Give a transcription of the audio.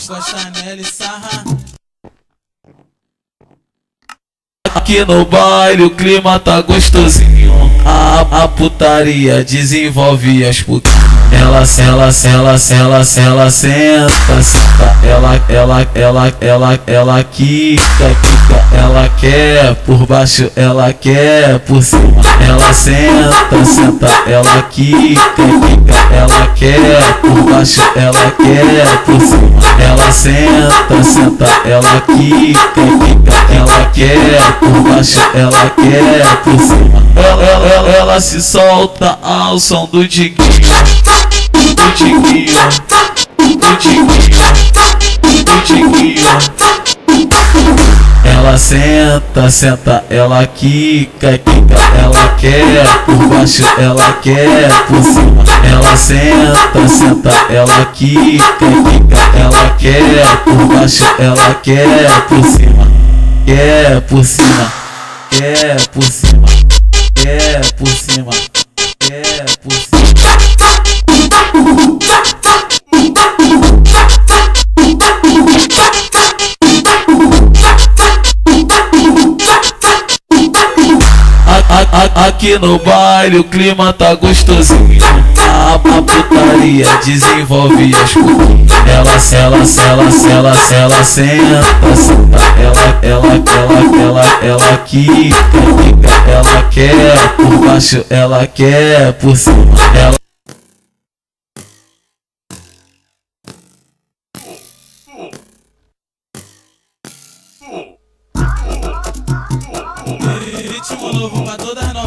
encosta nela e sarra. Aqui no baile o clima tá gostosinho. A putaria desenvolve as putinhas. Ela senta, senta. Ela quica. Ela quer por baixo, ela quer por cima. Ela senta. Ela quica. Ela quer por baixo, ela quer por cima. Ela senta. Ela quica. Ela quer por baixo, ela quer por cima. Ela se solta ao som do diguinho. Ela senta, ela quica. Ela quer por baixo, ela quer por cima. Ela senta, ela quica. Ela quer por baixo, ela quer por cima. Quer por cima, quer por cima, quer por cima, quer por cima. Aqui no baile o clima tá gostosinho. A putaria desenvolve as putinhas. Ela senta. Ela quica. Ela quer por baixo, ela quer por cima. Ritmo novo pra todas nós.